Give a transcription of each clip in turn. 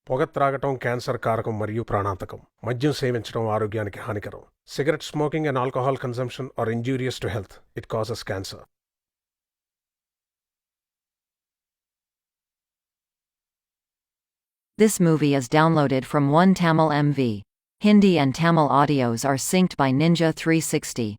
పొగ త్రాగటం క్యాన్సర్ కారకం మరియు ప్రాణాంతకం. మద్యం సేవించడం ఆరోగ్యానికి హానికరం. Cigarette smoking and alcohol consumption are injurious to health. It causes cancer. This movie is downloaded from One Tamil MV. Hindi and Tamil audios are synced by Ninja 360.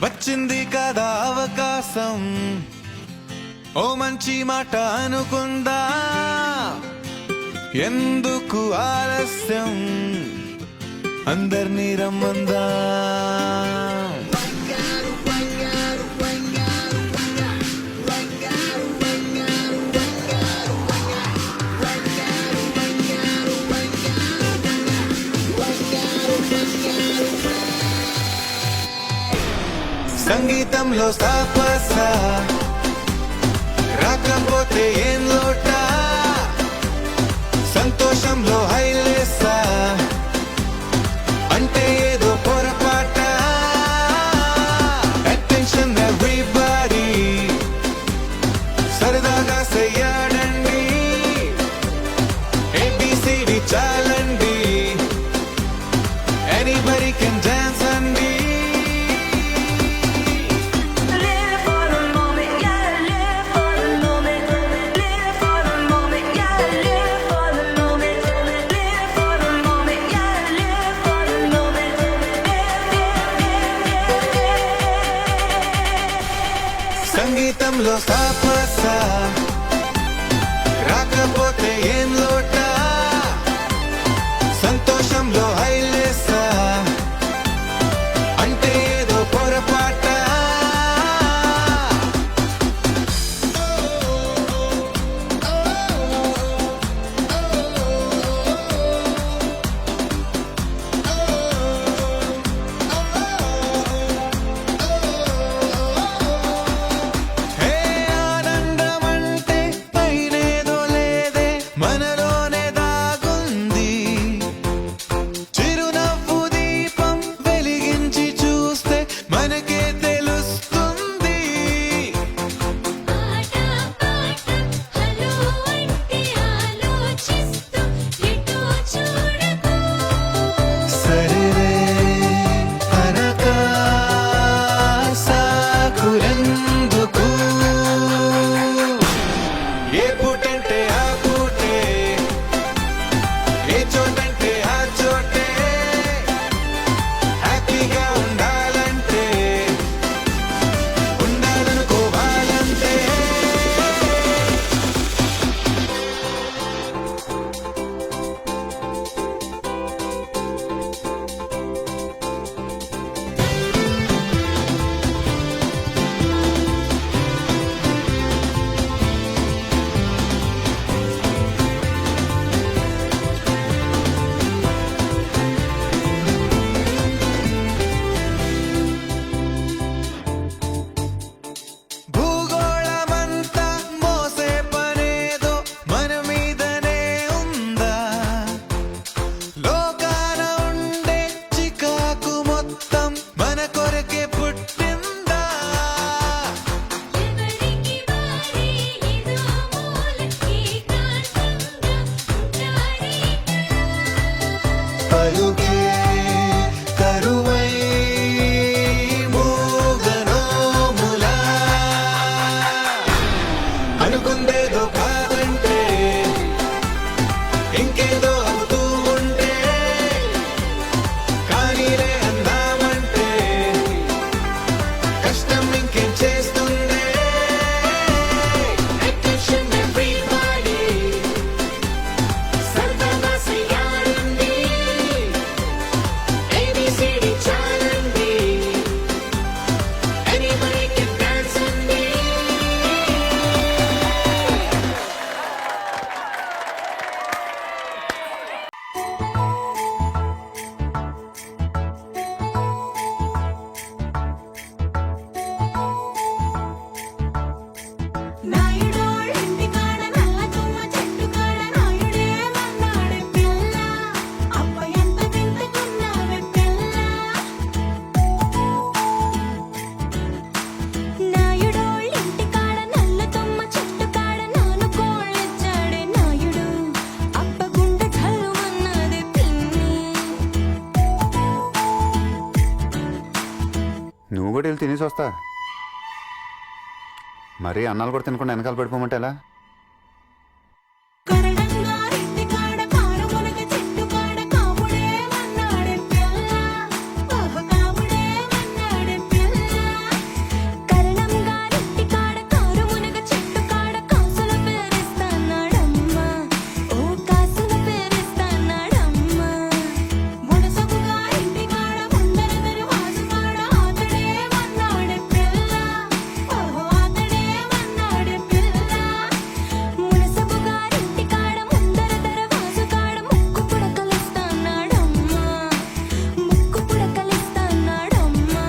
వచ్చింది కదా అవకాశం, ఓ మంచి మాట అనుకుందా, ఎందుకు ఆలస్యం, అందర్నీ రమ్మందా. సంగీతంలో సాపస రాకపోతే ఏం లోట, సంతోషంలో హైలేసా అంటే ఏదో పొరపాట. అటెన్షన్ ఎవ్రీబడీ, సరదాగా చెయ్యాడండి, ఏబిసిడి చాలండి, ఎనీబడీ కెన్ డాన్స్ అండి. సంగీతంలో సాపస రాకపోతే ఏం లోట, సంతోషంలో హైలేసా అంటే ఏదో పొరపాట. హే ఉండేదో కాదంటే ఇంకేదో అవుతూ ఉంటే కానీలే అందామంటే కష్టం ఇంకేం చేస్తుందే Attention everybody, సరదాగా సయ్యాడండి, ABCD చాలండి, anybody can dance అండి. నాయుడోళ్ళ ఇంటికాడ నల్ల తుమ్మ చెట్టు కాడ నాయుడే వన్నాడే పిల్ల, అబ్బ ఎంత వింతకున్నావే పిల్ల. నాయుడోళ్ళ ఇంటికాడ నల్ల తుమ్మ చెట్టు కాడ నాను కోళ్ళిచ్చాడే నాయుడు, అబ్బ గుండె జల్లుమన్నదే పిన్ని. నువ్వు కూడా వెళ్ళి తినేసి వస్తా. మరీ అన్నాలు కూడా తినకుండా వెనకాల పడిపోమంటే ఎలా? కరణంగా ఇంటికాడ కారుమునగ చెట్టు కాడ కాముడే వన్నాడే పిల్ల, ఓహో కాముడే వన్నాడే పిల్ల. కరణంగా ఇంటికాడ కారుమునగ చెట్టు కాడ కాసుల పేరిస్తాన్నాడమ్మా, ఓ కాసుల పేరిస్తాన్నాడమ్మా. మునసబుగా ఇంటికాడ ముందరదరు వాసుకాడ ఆతడే వన్నాడే పిల్ల, ఓహో ఆతడే వన్నాడే పిల్ల. మునసబుగా ఇంటికాడ ముందరదర వాసుకాడ ముక్కు పుడకలిస్తాన్నాడమ్మా, ముక్కు పుడకలిస్తాన్నాడమ్మా.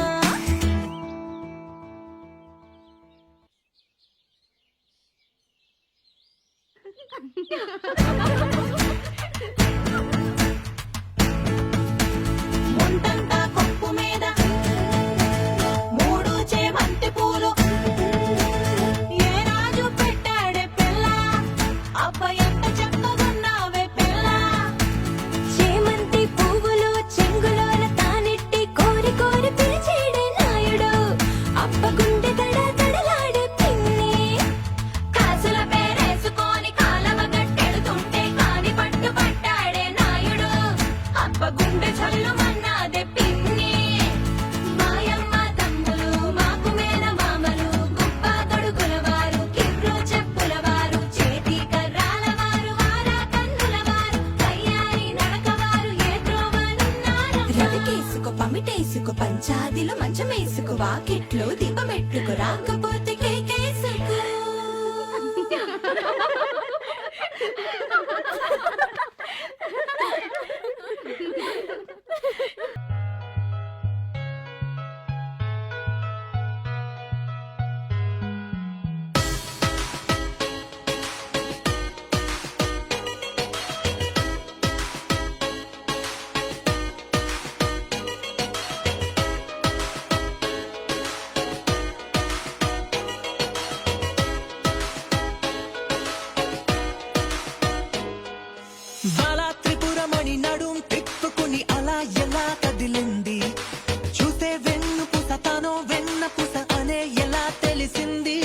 ముంతంతా కొప్పు మీద మూడు చేమంతి పూలు ఏ రాజు పెట్టాడే పిల్ల, అబ్బ ఎంత చక్కగున్నావే పిల్ల. చేమంతి పువ్వులు చెంగులోన తానెట్టి కోరి కోరి పిలిచేడే నాయుడు, అబ్బ గుండె దడ దడలాడే పిన్ని. కాసుల పేరేసుకొని కాలవ గట్టెడుతుంటే కాని పట్టు పట్టాడే నాయుడు, అబ్బ గుండె చల్లుమన్నాదే పిన్ని. మాయమ్మ తమ్ములు మాకు మేన మామలు, గుప్ప తొడుగుల వారు, కిర్రు చెప్పుల వారు, చేతి కర్రాల వారు, వారా కన్నుల వారు, కయ్యారి నడక వారు, ఏ త్రోవనున్నారు. రవికేసుకో పమిటేసుకో పంచాదిలో మంచమేసుకో, వాకిట్లో దీపమెట్టుకు, రాకపోతే కేకేసుకో. బాల త్రిపురమణి నడుం తిప్పుకుని అలా ఎలా కదిలింది, చూసే వెన్ను పుస తానో వెన్న పుస అనే ఎలా తెలిసింది,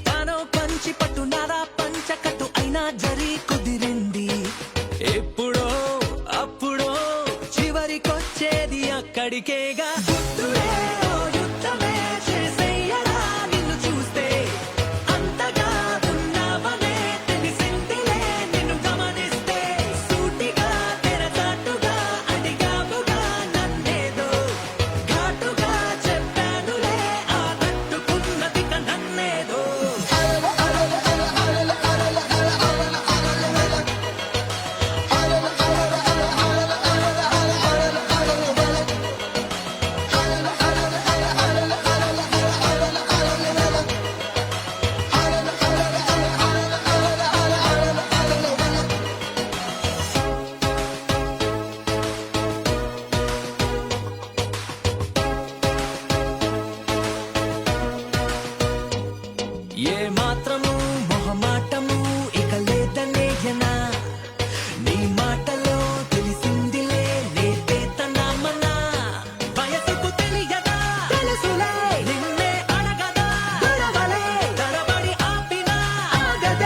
తానో పంచి పట్టు నారా పంచకట్టు అయినా జరి కుదిరింది. ఎప్పుడో అప్పుడో చివరికొచ్చేది అక్కడికేగా. గుర్తులే ఓ యుద్ధమే చేసేయడా నిన్ను చూస్తే, అంతగా ఉన్నావనే తెలిసిందిలే నిన్ను గమనిస్తే. సూటిగా తెరచాటుగా అడిగావుగా నన్నేదో, ఘాటుగా చెప్పానులే ఆ తట్టుకున్నది నన్నేదో. ఏ మాత్రము మొహమాటము ఇక లేదనేయనా, నీ మాటలో తెలిసిందిలే లేతేతనామనా. వయసుకు తెలియదా తెలుసులే నిన్నే అడగదా, గొడవలే తరబడి ఆపినా ఆగదే.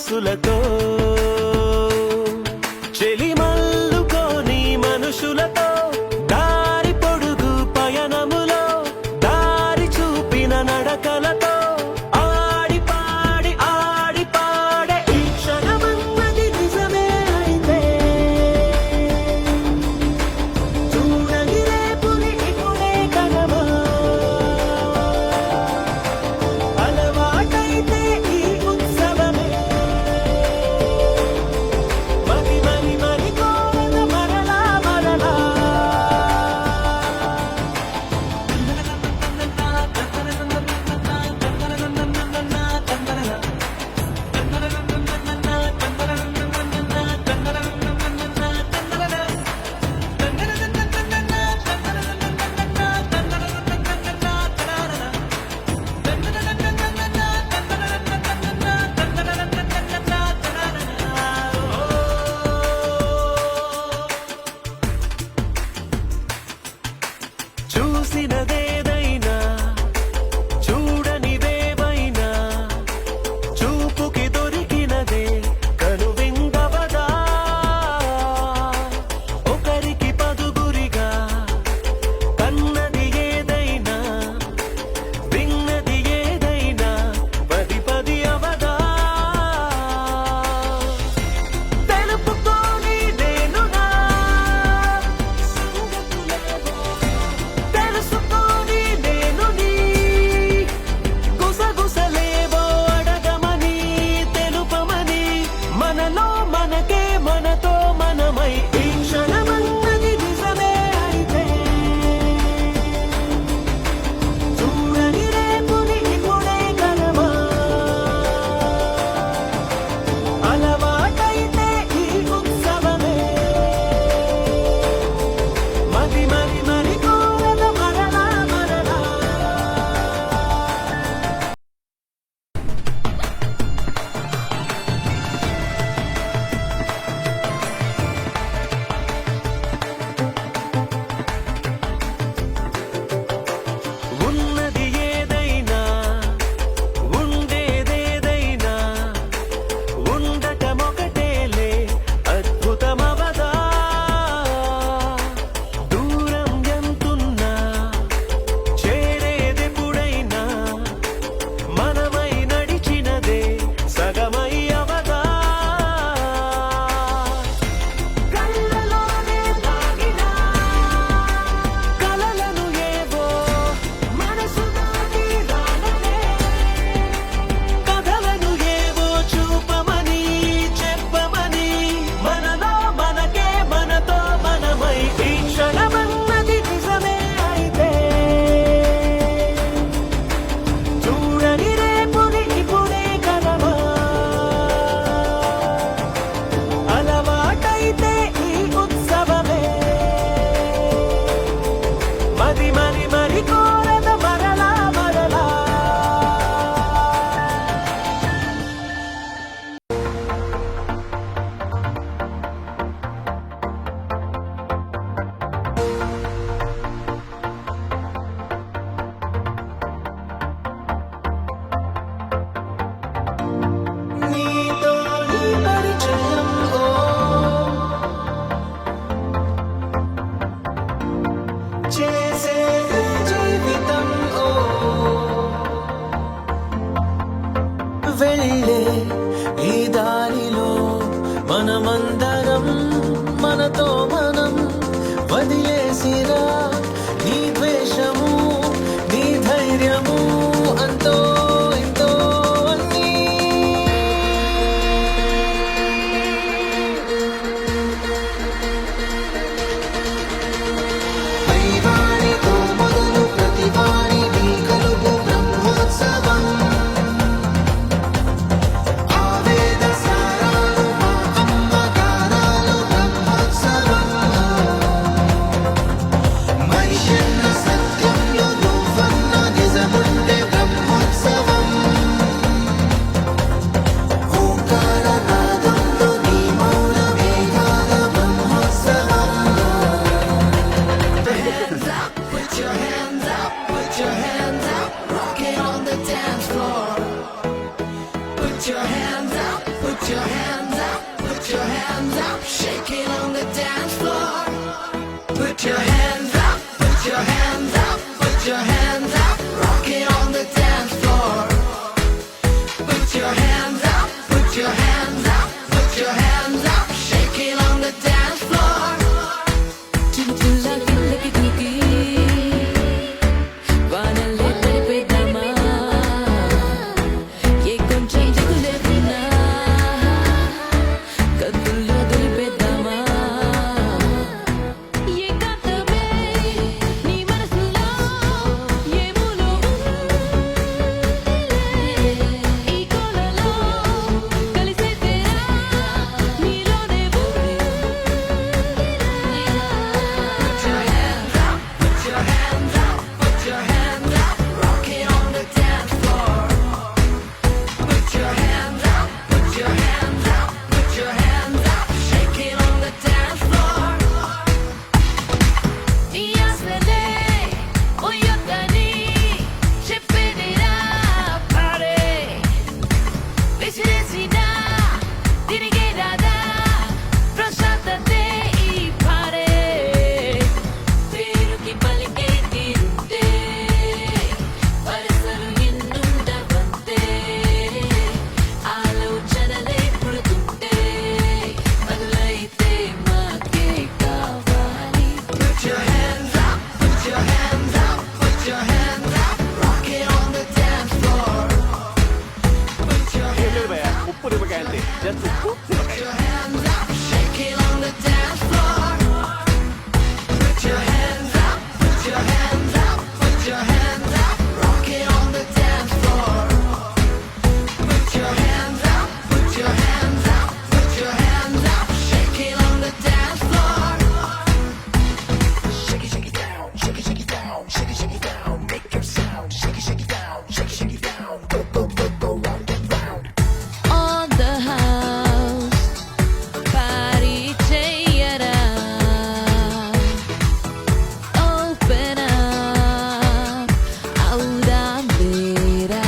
సొగసులతో చెలిమల్లుకోని మనుషులతో దారి పొడుగు పయనములో దారి చూపిన నడకలతో ఆడి పాడే ఈ క్షణమన్నది నిజమే అయితే చూడని రేపుని ఇప్పుడే కనవా అలవాటైతే ఈ ఉత్సవమే మరి కోరద మరలా చూసినదేదైనా చూడనివేవైనా చూపుకి దొరికినదే కనువిందవదా ఒకరికి పదుగురిగా కన్నది ఏదైనా విన్నది ఏదైనా పది అవదా తెలుపుకోని నేనుగా తెలుసుకొని నేను నీ గుసగుసలేవో అడగమని తెలుపమని మనలో మనకే మనతో మనమై ఈ క్షణమన్నది నిజమే అయితే చూడని రేపుని ఇప్పుడే కలవా అలవాటైతే ఈ ఉత్సవమే మరి కోరద మరలా ఉన్నది ఏదైనా ఉండేదేదైనా ఉండటమొకటేలే అద్భుతమవదా దూరం ఎంతున్నా చేరేదెప్పుడైనా మనమై నడిచినదే సగమై అవదా కళ్ళలోనే దాగిన కలలను ఏవో మనసు దాటి రాననే కథలను ఏవో చూపమని చెప్పమని మనలో మనకే మనతో మనమై ఈ క్షణమన్నది నిజమే అయితే చూడని రేపుని ఇప్పుడే కలవా అలవాటైతే ఈ ఉత్సవమే మరి కోరద మరలా నీతో నీ పరిచయం చేసే జీవితం వెళ్ళే ఈ దారిలో మనమందరం మనతో మనం వదిలేసిరా నీ ద్వేషము నీ ధైర్యము అంతో ఇంతో అన్నీ దైవానితో మొదలు ప్రతివాని నీ కలుగు బ్రహ్మోత్సవం ఆవేద సారాలు మా అమ్మ గారాలు బ్రహ్మోత్సవం మనిషన్న సత్యంలో నువ్వన్న నిజముండే బ్రహ్మోత్సవం ఓంకార నాదంలో నీ మౌన వేగాల Brahmotsavam Put your hands up, rock it on the dance floor. Put your hands up, put On the house party చేయరా open up అవుదాం వేరా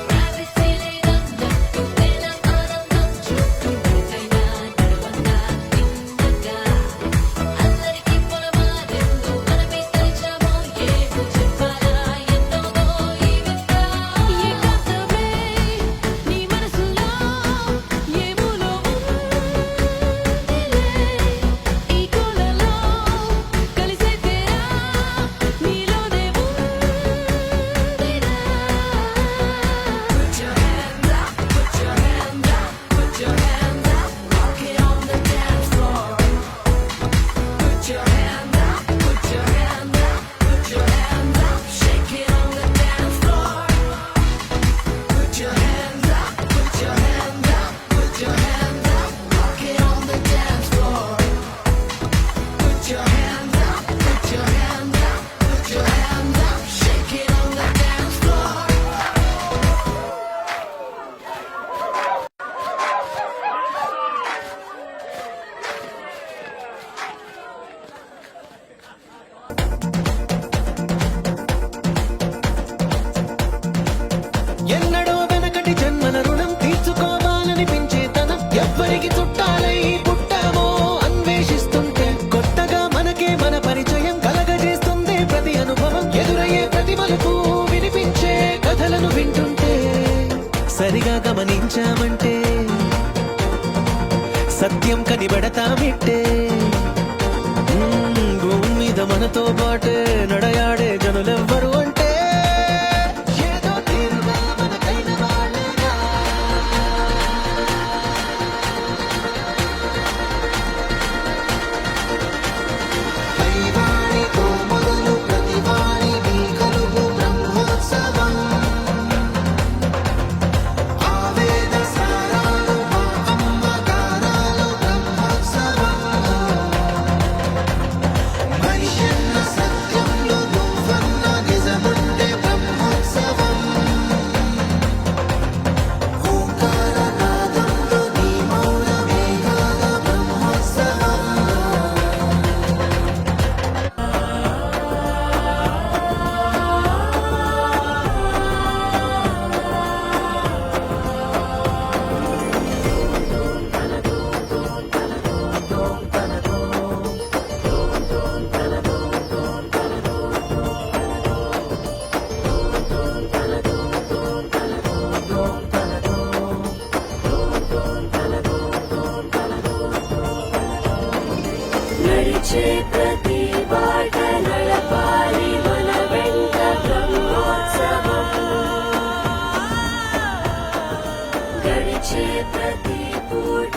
privacy లేదన్నట్టు వేల ఆనందం చుట్టూ బ్రతకైనా నడవంగా తిన్నగా అందరికీ పొలమారిందో మనమే కలిచామో ఏమో చెప్పాలా ఎన్నోదో ఈ వింత ఏకాంతమే నీ మనసులో ఏమూలో ఉందిలే ఈ కోలలో కలిసే తేరా నీలోనే ఉందిరా Put your hands up, put your hands up, put your hands up, rock it on the dance floor. Put your hands up, put your hands up, put your hands up, shake it on the dance floor. Put your hands up, put your hands up, put your hands up, rock it on the dance floor. Put your hands up, put your hands up, put your hands up, shake it on the dance floor. ఎన్నడో వెనకటి జన్మల రుణం తీర్చుకోవాలనిపించే తనం ఎవ్వరికి చుట్టాలై పుట్టామో అన్వేషిస్తుంటే కొత్తగా మనకే మన పరిచయం కలగజేస్తుంది ప్రతి అనుభవం ఎదురయ్యే ప్రతి మలుపు వినిపించే కథలను వింటుంటే సరిగా గమనించామంటే సత్యం కనిపెడతామిట్టే భూమి మీద మనతో పాటే నడయాడే జనులెవ్వరు అంటే ఏదో తీరుగా మనకైన వాళ్ళేనా పైవాడితో మొదలు ప్రతివాడికి కలుగు బ్రహ్మోత్సవం ఆవేద సారాలు మా అమ్మగారాలు బ్రహ్మోత్సవం మనిషన్న సత్యంలో నువ్వన్న నిజముంటే బ్రహ్మోత్సవం ఓంకార నాదంలో నీ మౌనమే కాదా బ్రహ్మోత్సవం నడిచే ప్రతి బాట నడపాలి మన వెంట బ్రహ్మోత్సవం గడిచే ప్రతి పూట